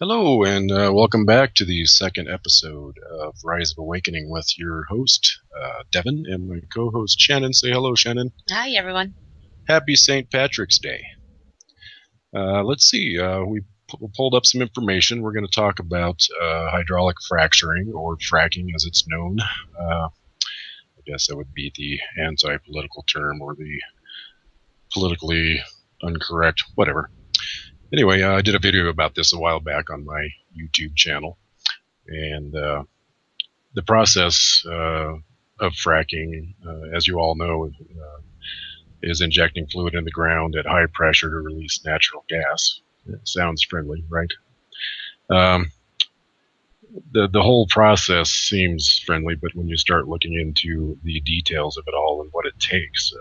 Hello, and welcome back to the second episode of Rise of Awakening with your host, Devin, and my co-host, Shannon. Say hello, Shannon. Hi, everyone. Happy St. Patrick's Day. Let's see, we pulled up some information. We're going to talk about hydraulic fracturing, or fracking as it's known. I guess that would be the anti-political term, or the politically incorrect, whatever. Anyway, I did a video about this a while back on my YouTube channel, and the process of fracking, as you all know, is injecting fluid in the ground at high pressure to release natural gas. It sounds friendly, right? The whole process seems friendly, but when you start looking into the details of it all and what it takes,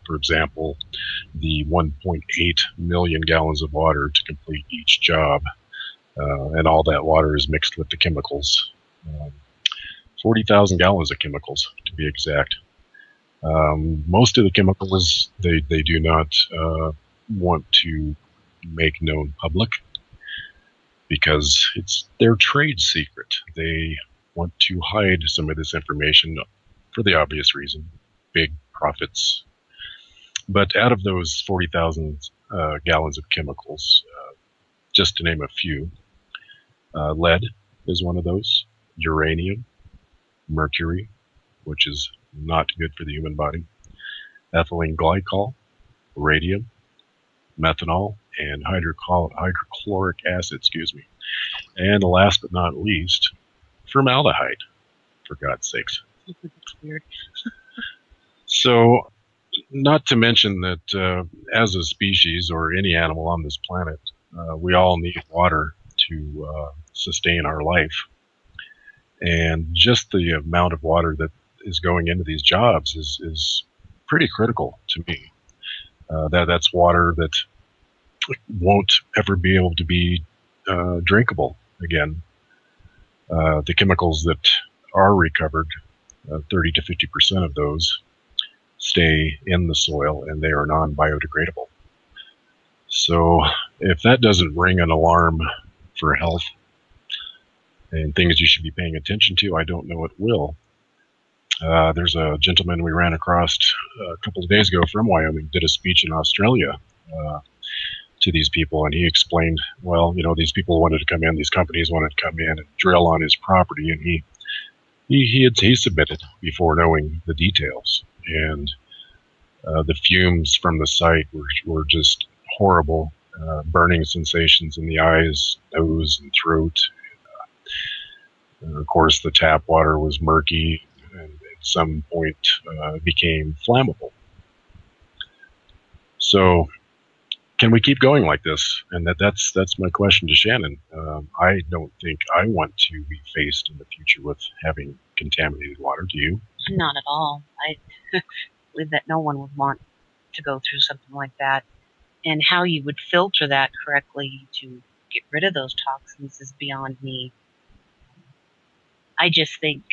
for example, the 1.8 million gallons of water to complete each job, and all that water is mixed with the chemicals. 40,000 gallons of chemicals, to be exact. Most of the chemicals they do not want to make known public because it's their trade secret. They want to hide some of this information for the obvious reason, big profits. But out of those 40,000 gallons of chemicals, just to name a few, lead is one of those, uranium, mercury, which is not good for the human body, ethylene glycol, radium, methanol, and hydrochloric acid, and last but not least, formaldehyde, for God's sakes. It's weird. So, not to mention that as a species or any animal on this planet, we all need water to sustain our life. And just the amount of water that is going into these jobs is pretty critical to me. That's water that won't ever be able to be drinkable again. The chemicals that are recovered, 30 to 50% of those stay in the soil, and they are non-biodegradable. So if that doesn't ring an alarm for health and things you should be paying attention to, I don't know what will. There's a gentleman we ran across a couple of days ago from Wyoming, did a speech in Australia to these people, and he explained, well, these people wanted to come in, these companies wanted to come in and drill on his property, and he submitted before knowing the details, and the fumes from the site were just horrible, burning sensations in the eyes, nose, and throat. Of course, the tap water was murky, and at some point became flammable. So, can we keep going like this? And that's my question to Shannon. I don't think I want to be faced in the future with having contaminated water. Do you? Not at all. I believe that no one would want to go through something like that. And how you would filter that correctly to get rid of those toxins is beyond me. I just think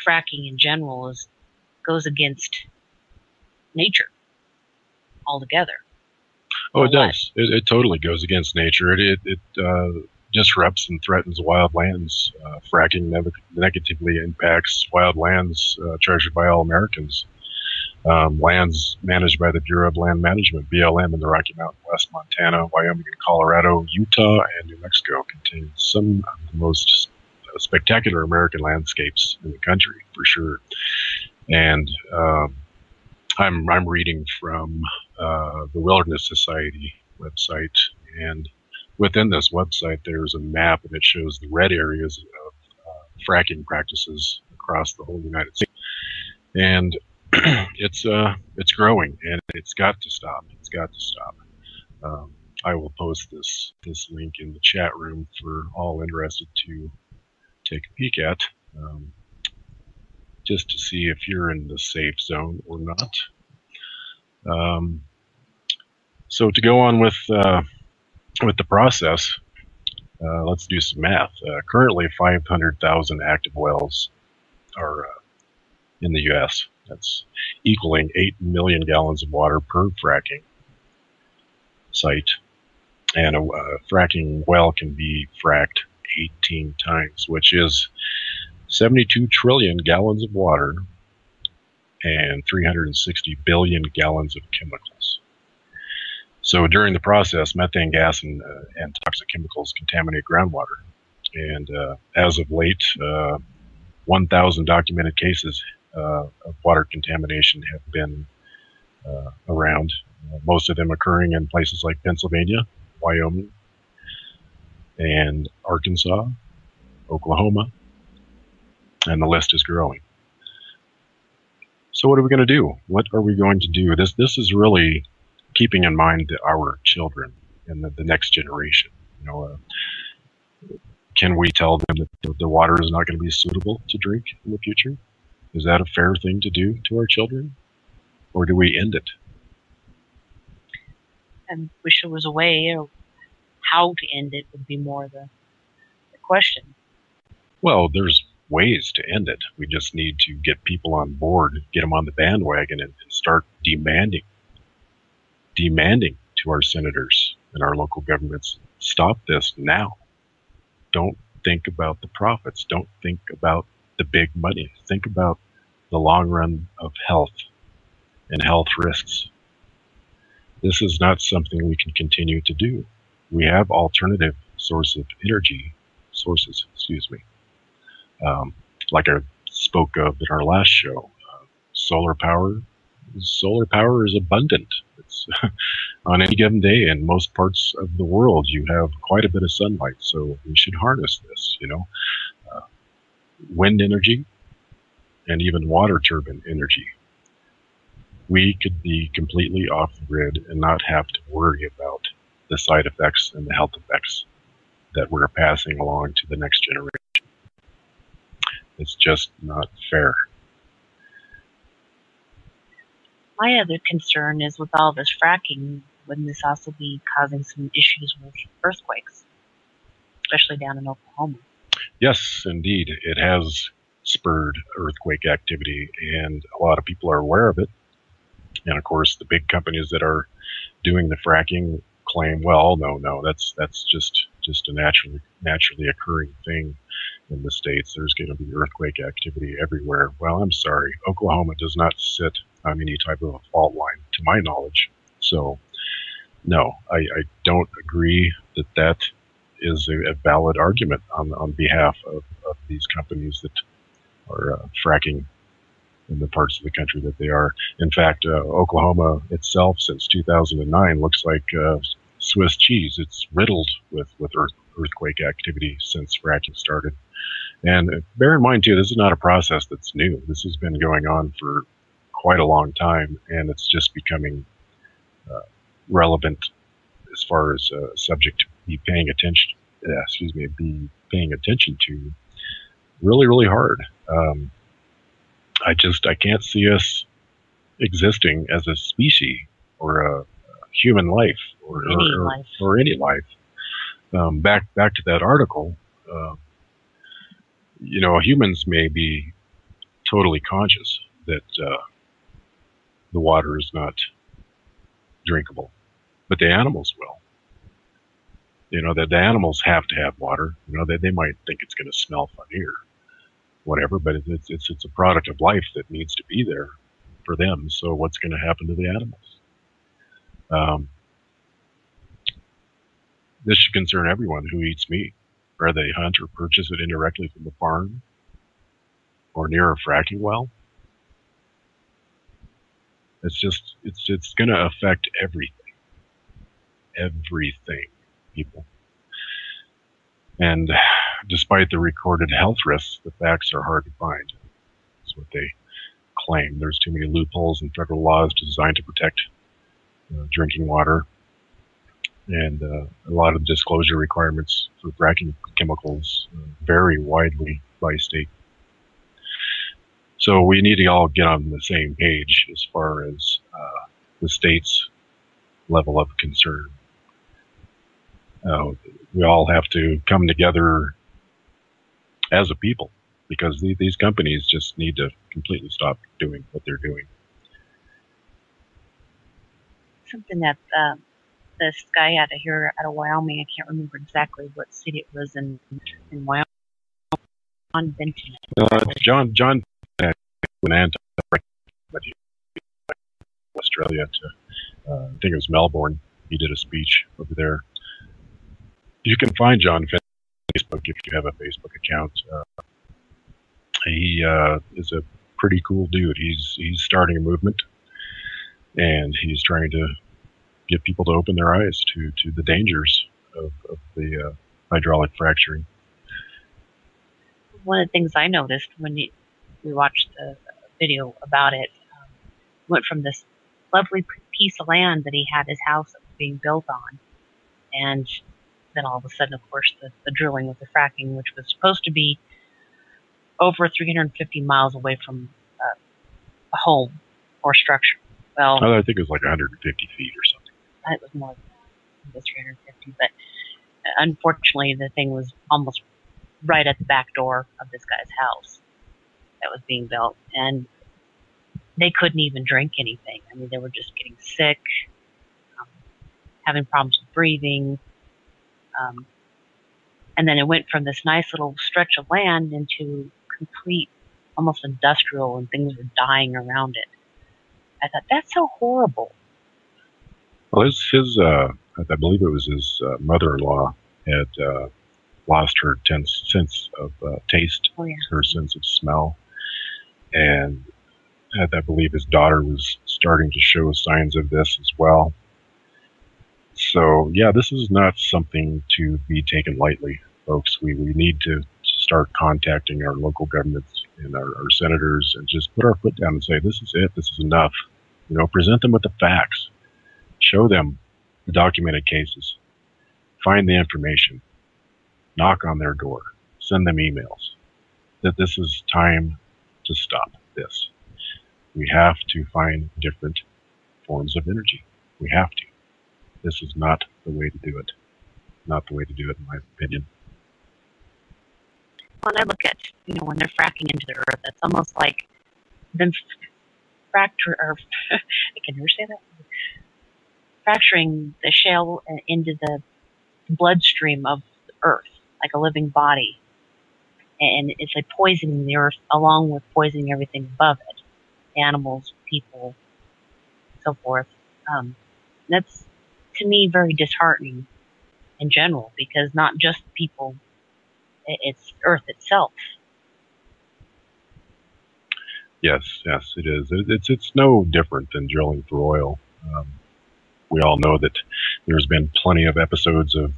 fracking in general goes against nature altogether. Oh, it does. It totally goes against nature. It disrupts and threatens wild lands. Fracking negatively impacts wild lands treasured by all Americans. Lands managed by the Bureau of Land Management, BLM, in the Rocky Mountain, West Montana, Wyoming, and Colorado, Utah, and New Mexico contain some of the most spectacular American landscapes in the country, for sure. And I'm reading from the Wilderness Society website, and within this website there's a map, and it shows the red areas of fracking practices across the whole United States. And it's growing, and it's got to stop. It's got to stop. I will post this link in the chat room for all interested to take a peek at, just to see if you're in the safe zone or not. So to go on with the process, let's do some math. Currently, 500,000 active wells are in the U.S. That's equaling 8 million gallons of water per fracking site. And a fracking well can be fracked 18 times, which is 72 trillion gallons of water and 360 billion gallons of chemicals. So during the process, methane gas and toxic chemicals contaminate groundwater. And as of late, 1,000 documented cases of water contamination have been around, most of them occurring in places like Pennsylvania, Wyoming, and Arkansas, Oklahoma, and the list is growing. So what are we going to do? What are we going to do? This is really keeping in mind our children and the next generation. Can we tell them that the water is not going to be suitable to drink in the future? Is that a fair thing to do to our children? Or do we end it? And wish there was a way, or how to end it would be more the question. Well, there's ways to end it. We just need to get people on board, get them on the bandwagon, and start demanding to our senators and our local governments, stop this now. Don't think about the profits. Don't think about the big money. Think about the long run of health and health risks. This is not something we can continue to do. We have alternative sources of energy sources, like I spoke of in our last show. Solar power. Solar power is abundant. It's on any given day in most parts of the world, you have quite a bit of sunlight, so we should harness this. Wind energy and even water turbine energy. We could be completely off the grid and not have to worry about the side effects and the health effects that we're passing along to the next generation. It's just not fair. My other concern is with all this fracking, wouldn't this also be causing some issues with earthquakes, especially down in Oklahoma? Yes, indeed. It has spurred earthquake activity, and a lot of people are aware of it. And of course, the big companies that are doing the fracking claim, well, no, that's just a naturally occurring thing in the States. There's going to be earthquake activity everywhere. Well, I'm sorry. Oklahoma does not sit on any type of a fault line, to my knowledge. So, no, I don't agree that is a valid argument on behalf of these companies that are fracking in the parts of the country that they are. In fact, Oklahoma itself, since 2009, looks like Swiss cheese. It's riddled with earthquake activity since fracking started. And bear in mind, too, this is not a process that's new. This has been going on for quite a long time, and it's just becoming relevant as far as a subject to be paying attention. Be paying attention to really, really hard. I can't see us existing as a species or a human life or any life. Back to that article. Humans may be totally conscious that the water is not drinkable, but the animals will. That the animals have to have water. They might think it's going to smell funny or whatever, but it's a product of life that needs to be there for them. So what's going to happen to the animals? This should concern everyone who eats meat, whether they hunt or purchase it indirectly from the farm or near a fracking well. It's going to affect everything, people. And despite the recorded health risks, the facts are hard to find. That's what they claim. There's too many loopholes in federal laws designed to protect drinking water, and a lot of disclosure requirements for fracking chemicals vary widely by state. So we need to all get on the same page as far as the state's level of concern. We all have to come together as a people, because these companies just need to completely stop doing what they're doing. Something that this guy out of Wyoming. I can't remember exactly what city it was in Wyoming. John Benton. John went anti, but he Australia to I think it was Melbourne. He did a speech over there. You can find John Fenn on Facebook if you have a Facebook account. He is a pretty cool dude. He's starting a movement, and he's trying to get people to open their eyes to the dangers of the hydraulic fracturing. One of the things I noticed when we watched the video about it, went from this lovely piece of land that he had his house being built on, and then all of a sudden, of course, the drilling with the fracking, which was supposed to be over 350 miles away from a home or structure. Well, I think it was like 150 feet or something. It was more than 350, but unfortunately, the thing was almost right at the back door of this guy's house that was being built, and they couldn't even drink anything. I mean, they were just getting sick, having problems with breathing. And then it went from this nice little stretch of land into complete, almost industrial, and things were dying around it. I thought, that's so horrible. Well, I believe it was his mother-in-law had lost her sense of taste, her sense of smell, and I believe his daughter was starting to show signs of this as well. So, yeah, this is not something to be taken lightly, folks. We need to start contacting our local governments and our senators and just put our foot down and say, this is it, this is enough. You know, present them with the facts. Show them the documented cases. Find the information. Knock on their door. Send them emails. That this is time to stop this. We have to find different forms of energy. We have to. This is not the way to do it. Not the way to do it, in my opinion. When I look at, when they're fracking into the earth, it's almost like them I can never say that. Fracturing the shell into the bloodstream of the earth, like a living body. And it's like poisoning the earth along with poisoning everything above it. Animals, people, so forth. That's, to me, very disheartening in general, because not just people, it's Earth itself. Yes, it is. It's no different than drilling for oil. We all know that there's been plenty of episodes of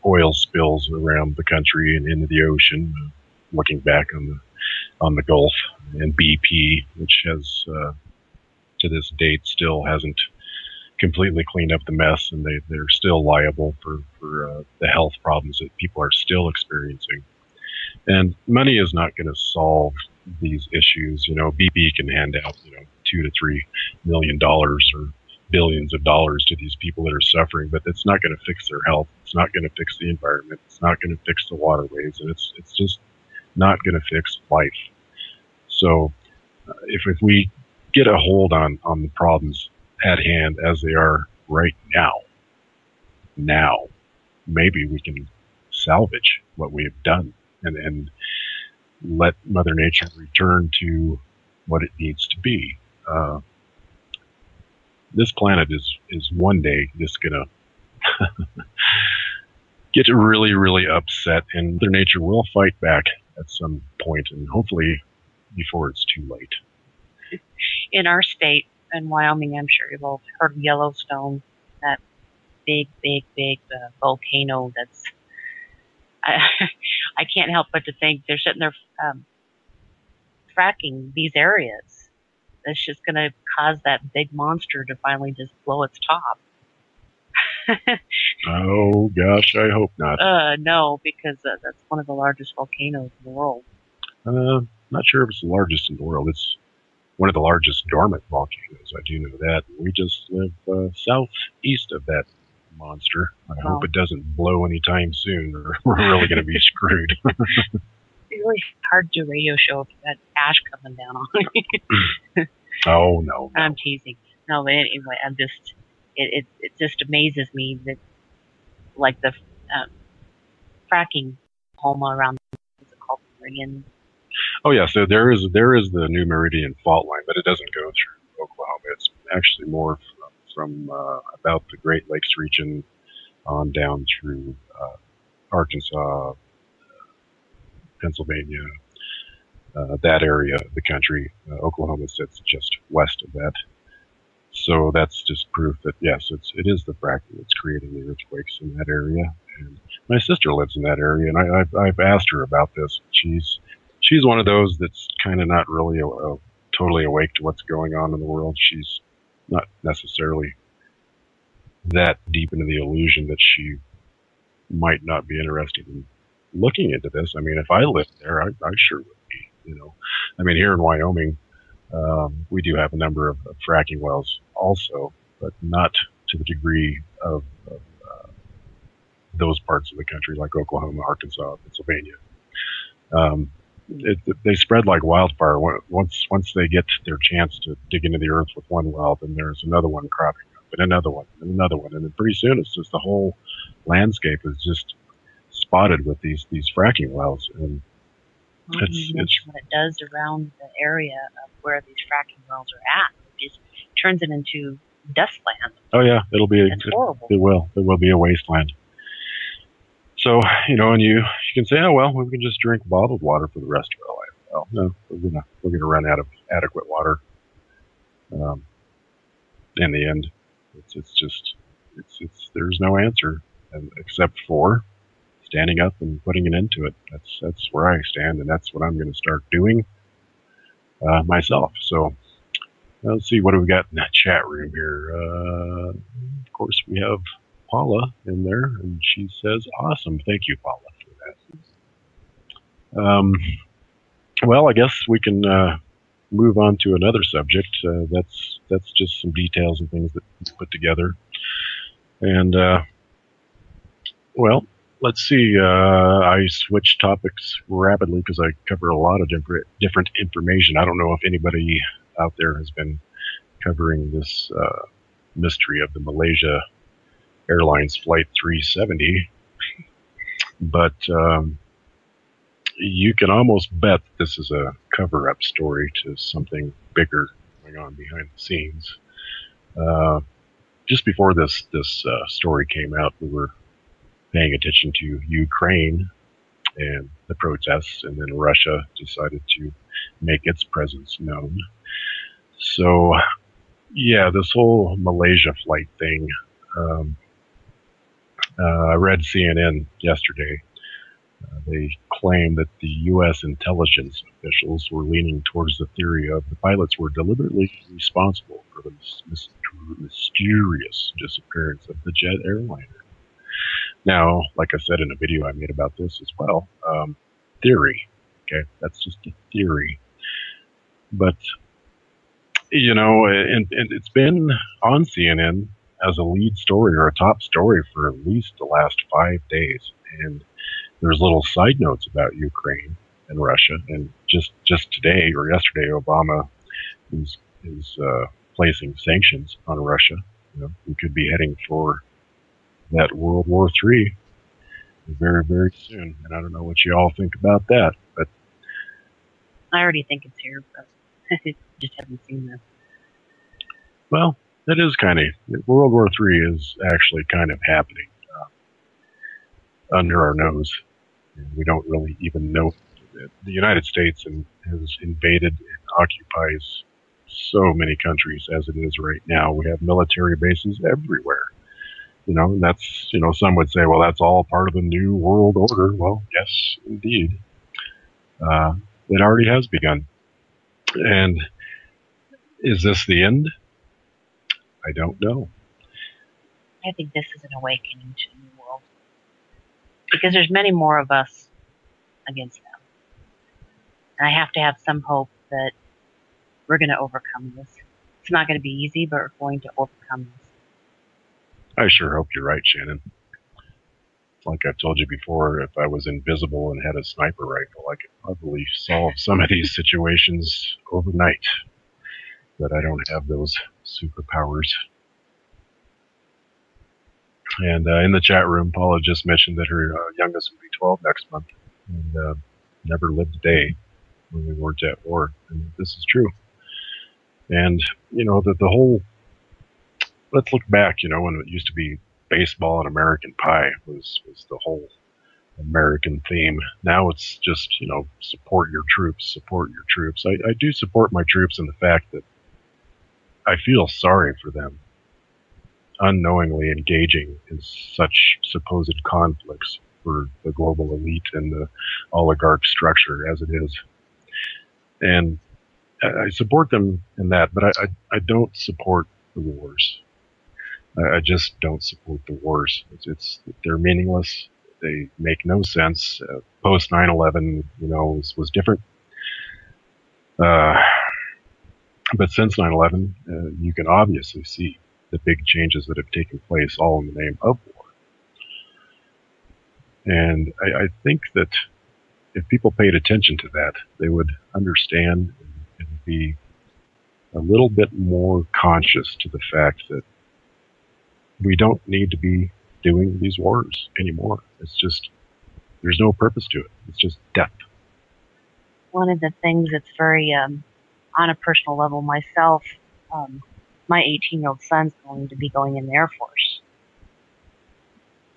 oil spills around the country and into the ocean. Looking back on the Gulf and BP, which has to this date still hasn't completely cleaned up the mess, and they're still liable for the health problems that people are still experiencing. And money is not going to solve these issues. BP can hand out $2 to $3 million or billions of dollars to these people that are suffering, but it's not going to fix their health. It's not going to fix the environment. It's not going to fix the waterways, and it's just not going to fix life. So if we get a hold on the problems at hand as they are right now, maybe we can salvage what we have done and let Mother Nature return to what it needs to be. This planet is one day just gonna get really, really upset, and Mother Nature will fight back at some point, and hopefully before it's too late. In our state, in Wyoming, I'm sure you've all heard of Yellowstone, that big volcano that's, I can't help but to think they're sitting there fracking these areas. That's just going to cause that big monster to finally just blow its top. Oh, gosh, I hope not. No, because that's one of the largest volcanoes in the world. Not sure if it's the largest in the world. It's one of the largest dormant volcanoes. I do know that. We just live southeast of that monster. I hope it doesn't blow anytime soon, or we're really going to be screwed. It's really hard to do a radio show if you got ash coming down on it. Oh, no. I'm teasing. No, but anyway, it just amazes me that, like, the fracking Oklahoma around, what's it called, Meridian. Oh yeah, so there is the New Meridian fault line, but it doesn't go through Oklahoma. It's actually more from about the Great Lakes region on down through Arkansas, Pennsylvania, that area of the country. Oklahoma sits just west of that. So that's just proof that yes, it is the fracking that's creating the earthquakes in that area. And my sister lives in that area, and I've asked her about this. She's one of those that's kind of not really totally awake to what's going on in the world. She's not necessarily that deep into the illusion that she might not be interested in looking into this. I mean, if I lived there, I sure would be. I mean, here in Wyoming, we do have a number of fracking wells also, but not to the degree of those parts of the country like Oklahoma, Arkansas, Pennsylvania. They spread like wildfire. Once they get their chance to dig into the earth with one well, then there's another one cropping up, and another one, and another one, and then pretty soon it's just the whole landscape is just spotted with these fracking wells. And it's what it does around the area of where these fracking wells are at. It just turns it into dust land. Oh yeah, It's horrible. It will be a wasteland. So, and you can say, oh well, we can just drink bottled water for the rest of our life. Well, no, we're gonna run out of adequate water. In the end, there's no answer, except for standing up and putting an end to it. That's where I stand, and that's what I'm going to start doing myself. So let's see, what do we got in that chat room here? Of course, we have Paula in there, and she says, awesome. Thank you, Paula, for that. Well, I guess we can move on to another subject. That's just some details and things that we put together. And, well, let's see. I switch topics rapidly because I cover a lot of different information. I don't know if anybody out there has been covering this mystery of the Malaysia Airlines Flight 370, but you can almost bet this is a cover-up story to something bigger going on behind the scenes. Just before this story came out, we were paying attention to Ukraine and the protests, and then Russia decided to make its presence known. So, yeah, this whole Malaysia flight thing. I read CNN yesterday. They claimed that the U.S. intelligence officials were leaning towards the theory of the pilots were deliberately responsible for the mysterious disappearance of the jet airliner. Now, like I said in a video I made about this as well, theory. Okay, that's just a theory. But, and it's been on CNN as a lead story or a top story for at least the last 5 days. And there's little side notes about Ukraine and Russia. And just today or yesterday, Obama is placing sanctions on Russia. We could be heading for that World War III very, very soon. And I don't know what you all think about that, but I already think it's here, but just haven't seen that. Well, that is kind of, World War III is actually kind of happening under our nose. And we don't really even know it. The United States has invaded and occupies so many countries as it is right now. We have military bases everywhere. And that's, some would say, well, that's all part of the new world order. Well, yes, indeed. It already has begun. And is this the end? I don't know. I think this is an awakening to the new world. Because there's many more of us against them. And I have to have some hope that we're going to overcome this. It's not going to be easy, but we're going to overcome this. I sure hope you're right, Shannon. Like I've told you before, if I was invisible and had a sniper rifle, I could probably solve some of these situations overnight. But I don't have those superpowers. And in the chat room, Paula just mentioned that her youngest will be 12 next month, and never lived a day when we weren't at war. And this is true. And the whole. Let's look back. When it used to be baseball and American Pie was the whole American theme. Now it's just support your troops, support your troops. I do support my troops in the fact that I feel sorry for them unknowingly engaging in such supposed conflicts for the global elite and the oligarch structure as it is. And I support them in that, but I don't support the wars. I just don't support the wars. They're meaningless. They make no sense. Post 9/11, was different. But since 9/11, you can obviously see the big changes that have taken place, all in the name of war. And I think that if people paid attention to that, they would understand and be a little bit more conscious to the fact that we don't need to be doing these wars anymore. It's just, there's no purpose to it. It's just death. One of the things that's very, on a personal level myself, my 18-year-old son's going to be going in the Air Force.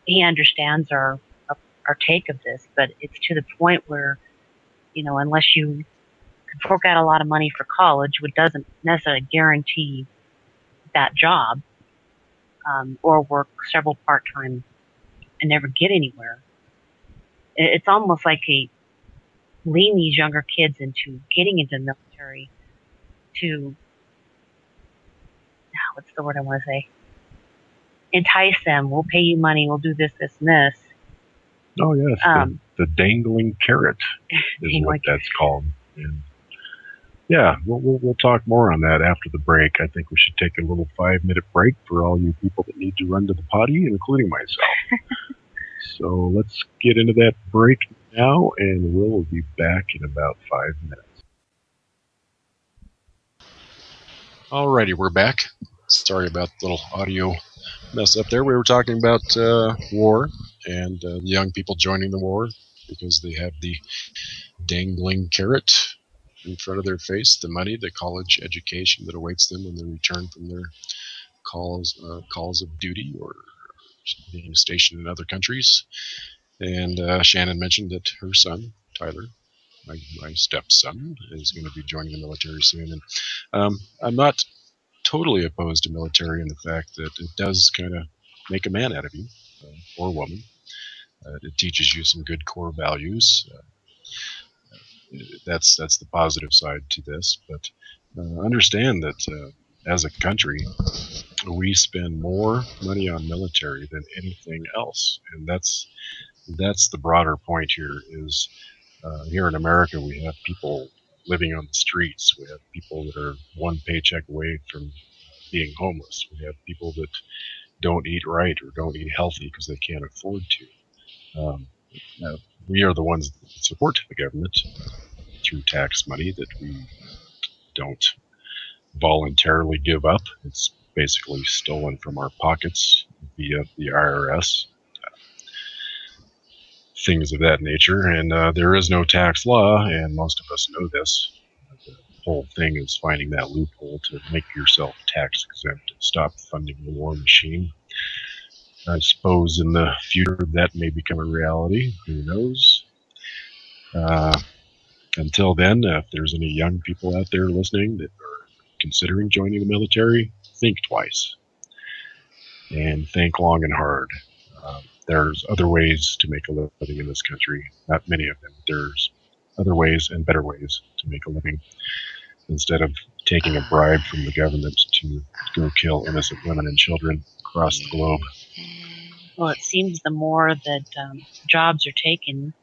He understands our take of this, but it's to the point where, unless you can fork out a lot of money for college, which doesn't necessarily guarantee that job, or work several part-time and never get anywhere. It's almost like they lean these younger kids into getting into the military to, what's the word I want to say? Entice them. We'll pay you money. We'll do this, this, and this. Oh, yes. The dangling carrot is what that's called. And yeah, we'll talk more on that after the break. I think we should take a little 5-minute break for all you people that need to run to the potty, including myself. So let's get into that break now, and we'll be back in about 5 minutes. Alrighty, we're back. Sorry about the little audio mess up there. We were talking about war and the young people joining the war because they have the dangling carrot in front of their face, the money, the college education that awaits them when they return from their calls of duty or being stationed in other countries. And Shannon mentioned that her son, Tyler, my stepson, is going to be joining the military soon. And I'm not totally opposed to military in the fact that it does kind of make a man out of you, or woman. It teaches you some good core values. That's the positive side to this. But understand that as a country, we spend more money on military than anything else, and that's the broader point here. Is here in America, we have people living on the streets. We have people that are one paycheck away from being homeless. We have people that don't eat right or don't eat healthy because they can't afford to. We are the ones that support the government through tax money that we don't voluntarily give up. It's basically stolen from our pockets via the IRS, things of that nature. And there is no tax law, and most of us know this. The whole thing is finding that loophole to make yourself tax exempt and stop funding the war machine. I suppose in the future that may become a reality. Who knows? Until then, if there's any young people out there listening that are considering joining the military, think twice and think long and hard. There's other ways to make a living in this country. Not many of them. There's other ways and better ways to make a living instead of taking a bribe from the government to go kill innocent women and children across the globe. Well, it seems the more that jobs are taken,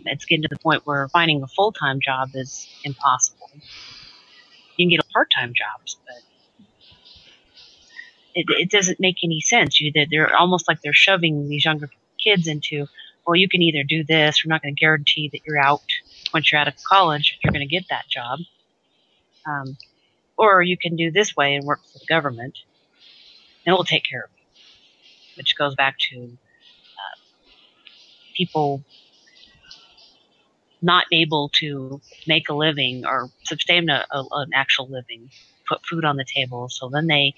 it's getting to the point where finding a full-time job is impossible. You can get part-time jobs, but it doesn't make any sense. They're almost like they're shoving these younger kids into, well, you can either do this. We're not going to guarantee that you're out once you're out of college, you're going to get that job. Or you can do this way and work for the government, and it will take care of you. which goes back to people not able to make a living or sustain an actual living, put food on the table. So then they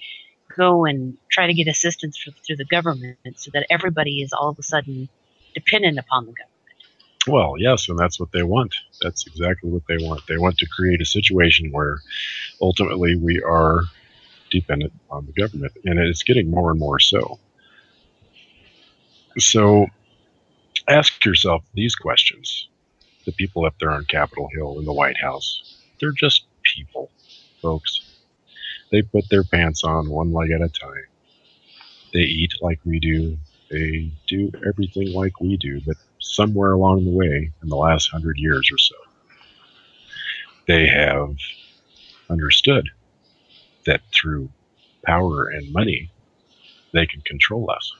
go and try to get assistance through the government so that everybody is all of a sudden dependent upon the government. Well, yes, and that's what they want. That's exactly what they want. They want to create a situation where ultimately we are dependent on the government, and it's getting more and more so. So ask yourself these questions. The people up there on Capitol Hill in the White House, they're just people, folks. They put their pants on one leg at a time. They eat like we do. They do everything like we do, but somewhere along the way in the last 100 years or so, they have understood that through power and money, they can control us.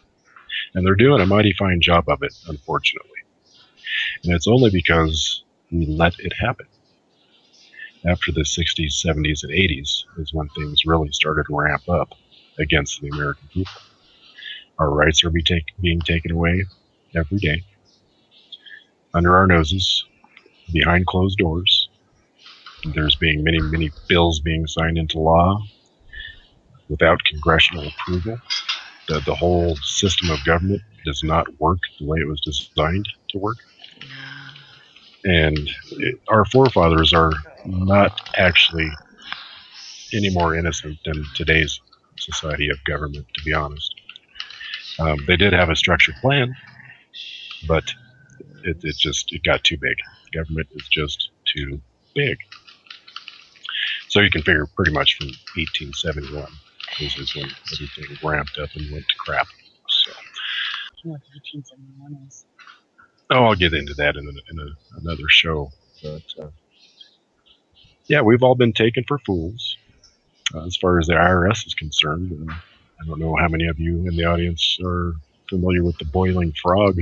And they're doing a mighty fine job of it, unfortunately. And it's only because we let it happen. After the 60s, 70s, and 80s is when things really started to ramp up against the American people. Our rights are being taken away every day, under our noses, behind closed doors. There's being many bills being signed into law without congressional approval. The whole system of government does not work the way it was designed to work. And our forefathers are not actually any more innocent than today's society of government, to be honest. They did have a structured plan, but it got too big. Government is just too big. So you can figure pretty much from 1871 is when everything ramped up and went to crap. So. What 1871 is. Oh, I'll get into that in another show. But yeah, we've all been taken for fools as far as the IRS is concerned. I don't know how many of you in the audience are familiar with the boiling frog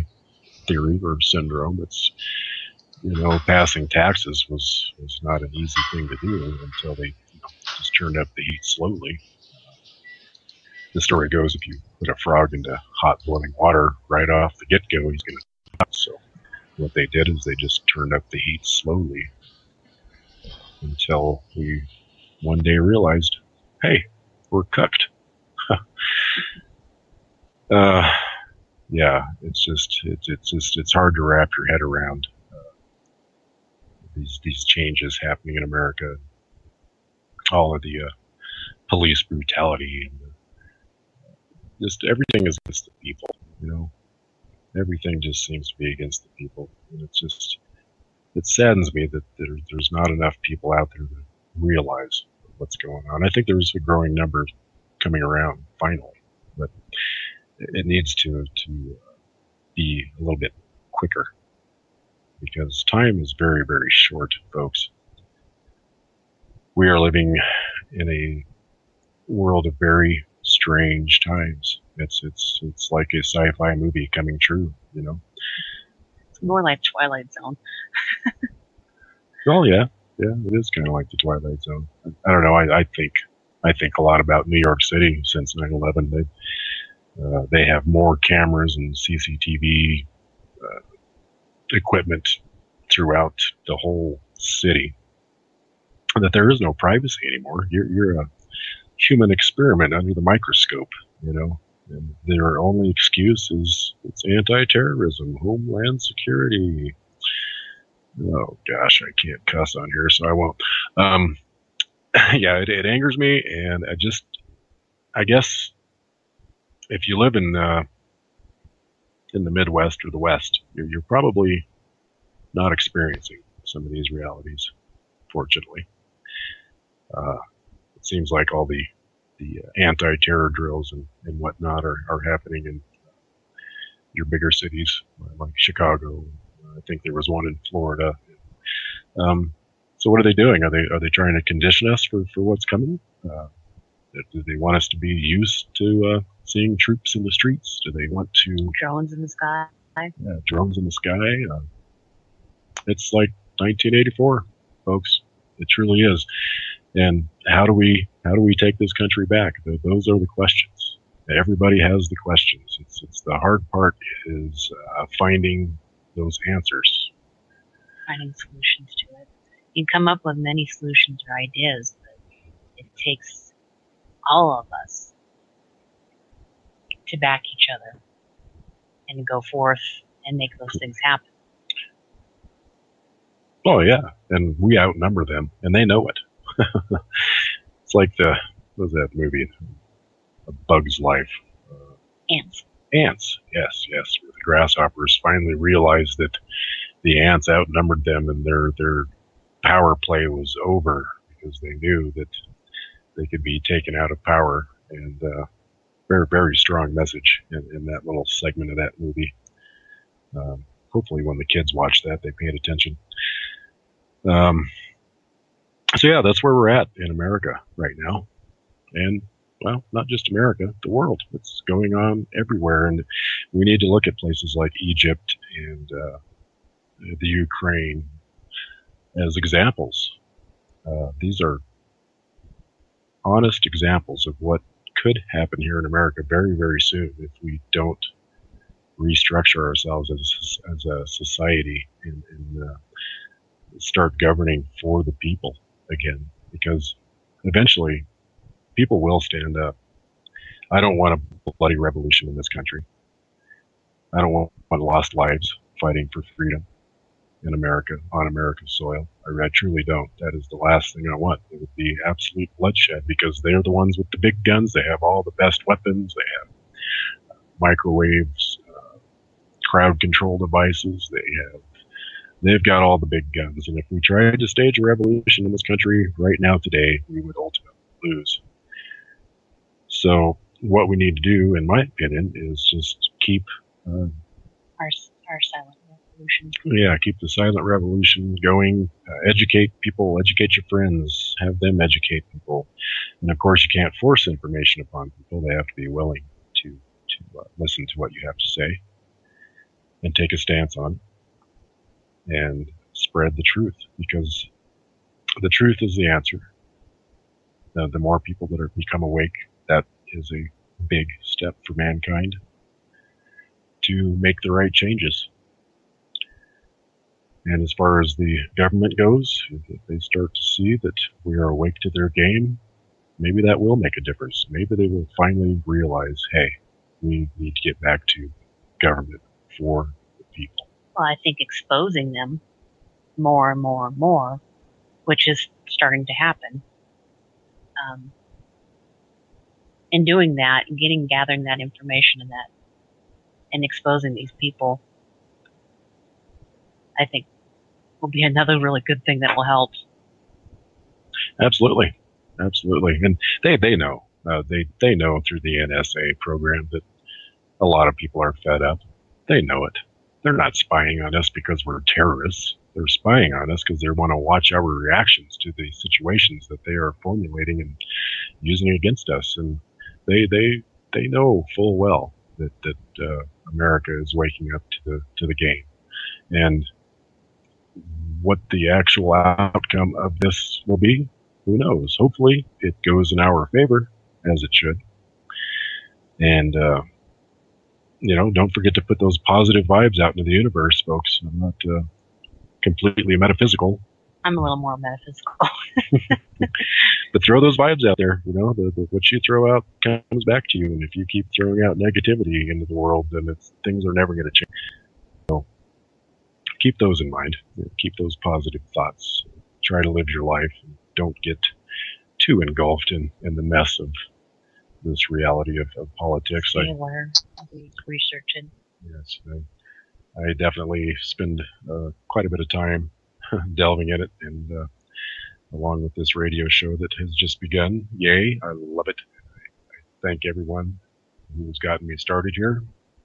theory or syndrome. It's, passing taxes was not an easy thing to do until they just turned up the heat slowly. The story goes, if you put a frog into hot boiling water right off the get-go, he's going to die. So what they did is they just turned up the heat slowly until we one day realized, hey, we're cooked. Yeah, it's hard to wrap your head around these changes happening in America. All of the police brutality and just everything is against the people. Everything just seems to be against the people, and it saddens me that there's not enough people out there to realize what's going on. I think there's a growing number coming around finally, but it needs to be a little bit quicker because time is very, very short, folks. We are living in a world of very strange times. It's like a sci-fi movie coming true, It's more like Twilight Zone. Well, yeah, it is kind of like the Twilight Zone. I don't know. I think a lot about New York City since 9/11. They have more cameras and CCTV equipment throughout the whole city that there is no privacy anymore. You're a human experiment under the microscope, and their only excuse is it's anti-terrorism, homeland security. Oh gosh, I can't cuss on here, so I won't. Yeah, it angers me, and I guess if you live in the Midwest or the West, you're probably not experiencing some of these realities. Fortunately, it seems like all the anti-terror drills and whatnot are happening in your bigger cities like Chicago. I think there was one in Florida. So what are they doing? Are they trying to condition us for what's coming? Do they want us to be used to seeing troops in the streets? Do they want to drones in the sky? Yeah, drones in the sky. It's like 1984, folks. It truly is. And how do we take this country back? Those are the questions. Everybody has the questions. It's the hard part is finding those answers. Finding solutions to it. You can come up with many solutions or ideas, but it takes all of us to back each other and go forth and make those things happen. Oh yeah, and we outnumber them, and they know it. It's like what was that movie, A Bug's Life? Ants. Ants, yes. Where the grasshoppers finally realized that the ants outnumbered them, and their power play was over because they knew that they could be taken out of power. And very, very strong message in that little segment of that movie. Hopefully, when the kids watch that, they paid attention. So yeah, that's where we're at in America right now, and well, not just America, the world. It's going on everywhere, and we need to look at places like Egypt and the Ukraine as examples. These are honest examples of what could happen here in America very, very soon if we don't restructure ourselves as a society and start governing for the people again, because eventually people will stand up. I don't want a bloody revolution in this country. I don't want lost lives fighting for freedom in America, on America's soil. I truly don't. That is the last thing I want. It would be absolute bloodshed because they're the ones with the big guns. They have all the best weapons. They have microwaves, crowd control devices. They've got all the big guns. And if we tried to stage a revolution in this country right now today, we would ultimately lose. So what we need to do, in my opinion, is just keep our silent revolution. Yeah, keep the silent revolution going. Educate people, educate your friends, have them educate people. And of course, you can't force information upon people. They have to be willing to listen to what you have to say and take a stance on and spread the truth, because the truth is the answer. The more people that become awake, that is a big step for mankind to make the right changes. And as far as the government goes, if they start to see that we are awake to their game, maybe that will make a difference. Maybe they will finally realize, hey, we need to get back to government for the people. Well, I think exposing them more and more and more, which is starting to happen, and doing that and gathering that information and exposing these people, I think will be another really good thing that will help. Absolutely. And they know. They know through the NSA program that a lot of people are fed up. They know it. They're not spying on us because we're terrorists. They're spying on us because they want to watch our reactions to the situations that they are formulating and using against us. And they know full well that America is waking up to the game. And what the actual outcome of this will be, who knows? Hopefully it goes in our favor, as it should. And don't forget to put those positive vibes out into the universe, folks. I'm not completely metaphysical. I'm a little more metaphysical. But throw those vibes out there. What you throw out comes back to you. And if you keep throwing out negativity into the world, then things are never going to change. So keep those in mind. Keep those positive thoughts. Try to live your life. And don't get too engulfed in the mess of this reality of politics. Stay aware. Researching. Yes, I definitely spend quite a bit of time delving in it, and along with this radio show that has just begun. Yay, I love it. I thank everyone who's gotten me started here.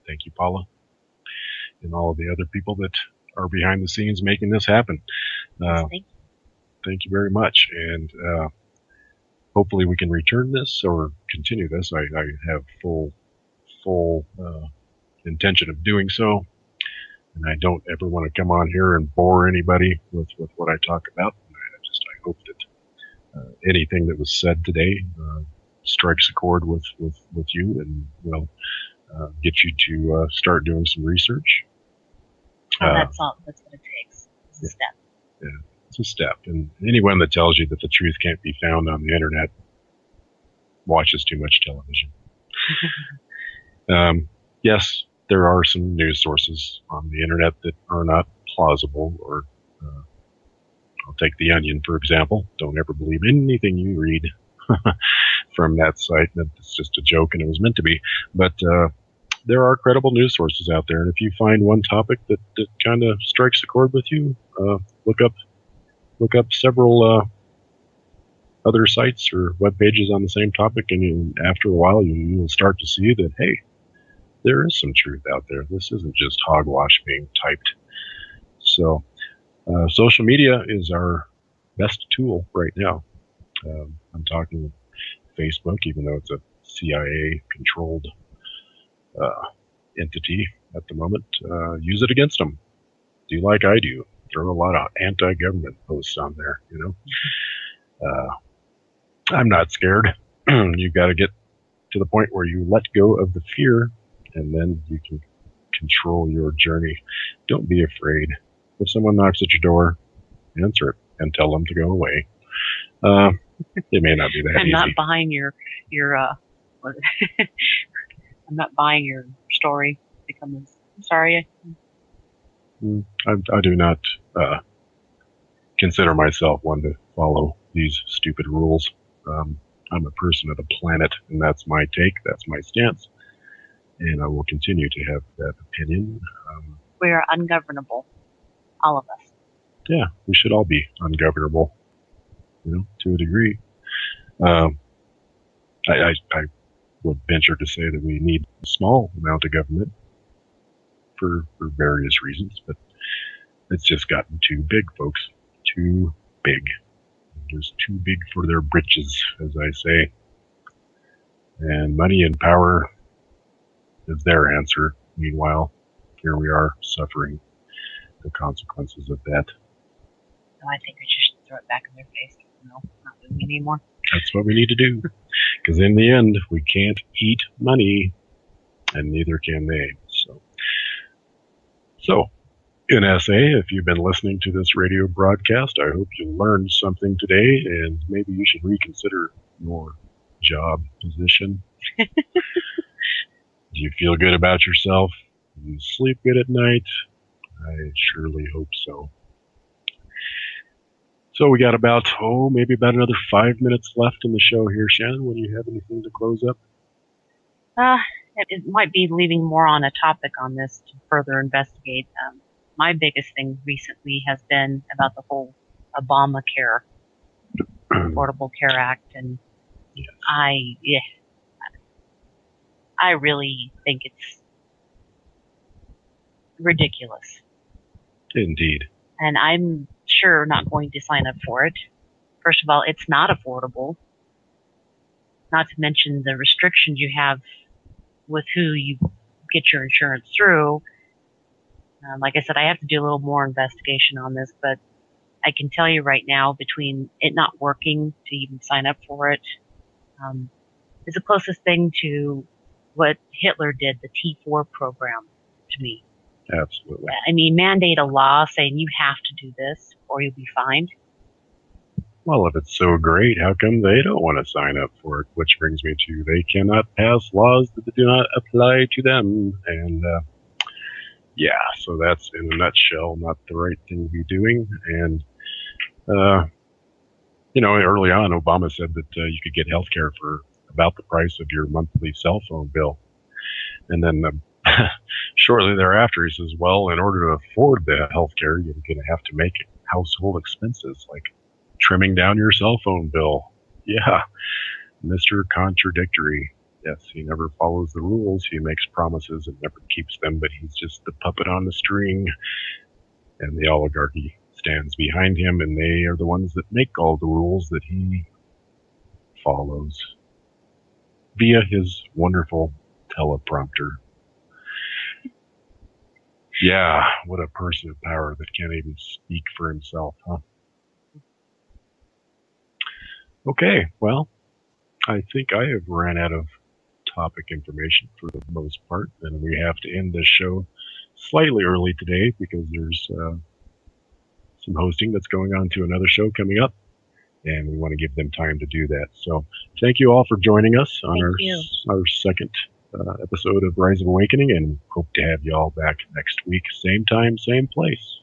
Thank you, Paula, and all of the other people that are behind the scenes making this happen. Thank you very much, and hopefully we can return this or continue this. I have full intention of doing so, and I don't ever want to come on here and bore anybody with what I talk about. I hope that anything that was said today strikes a chord with you and will get you to start doing some research. That's all. That's what it takes. It's a step. Yeah, it's a step. And anyone that tells you that the truth can't be found on the internet watches too much television. Yes, there are some news sources on the internet that are not plausible, or I'll take The Onion, for example. Don't ever believe anything you read from that site. It's just a joke, and it was meant to be. But there are credible news sources out there, and if you find one topic that kind of strikes a chord with you, look up several other sites or web pages on the same topic, and after a while, you'll start to see that, hey, there is some truth out there. This isn't just hogwash being typed. So social media is our best tool right now. I'm talking Facebook, even though it's a CIA-controlled entity at the moment. Use it against them. Do like I do. Throw a lot of anti-government posts on there, I'm not scared. You've got to get to the point where you let go of the fear, and then you can control your journey. Don't be afraid. If someone knocks at your door, answer it and tell them to go away. It may not be that easy. I'm not buying your I'm not buying your story. I'm sorry. I do not consider myself one to follow these stupid rules. I'm a person of the planet, and that's my take. That's my stance, and I will continue to have that opinion. We are ungovernable, all of us. Yeah, we should all be ungovernable, to a degree. I would venture to say that we need a small amount of government for various reasons, but it's just gotten too big, folks. Too big. Just too big for their britches, as I say. And money and power is their answer. Meanwhile, here we are suffering the consequences of that. So I think we should throw it back in their face. No, not with me anymore. That's what we need to do. Because in the end, we can't eat money, and neither can they. So, in SA, if you've been listening to this radio broadcast, I hope you learned something today, and maybe you should reconsider your job position. Do you feel good about yourself? Do you sleep good at night? I surely hope so. So we got maybe about another 5 minutes left in the show here. Shannon, when you have anything to close up? It might be leaving more on a topic on this to further investigate. My biggest thing recently has been about the whole Obamacare, Affordable Care Act, and yes. I really think it's ridiculous. Indeed. And I'm sure not going to sign up for it. First of all, it's not affordable. Not to mention the restrictions you have with who you get your insurance through. Like I said, I have to do a little more investigation on this, but I can tell you right now, between it not working to even sign up for it, is the closest thing to what Hitler did, the T4 program, to me. Absolutely. I mean, mandate a law saying you have to do this or you'll be fined. Well, if it's so great, how come they don't want to sign up for it? Which brings me to, they cannot pass laws that do not apply to them. And yeah, so that's in a nutshell not the right thing to be doing. And early on, Obama said that you could get health care for about the price of your monthly cell phone bill. And then shortly thereafter, he says, well, in order to afford the health care, you're going to have to make household expenses like trimming down your cell phone bill. Yeah, Mr. Contradictory. Yes, he never follows the rules. He makes promises and never keeps them, but he's just the puppet on the string. And the oligarchy stands behind him, and they are the ones that make all the rules that he follows via his wonderful teleprompter. Yeah, what a person of power that can't even speak for himself, huh? Okay, well, I think I have ran out of topic information for the most part, and we have to end this show slightly early today because there's some hosting that's going on to another show coming up, and we want to give them time to do that. So, thank you all for joining us on Thank you. our second episode of Rise of Awakening, and hope to have you all back next week, same time, same place.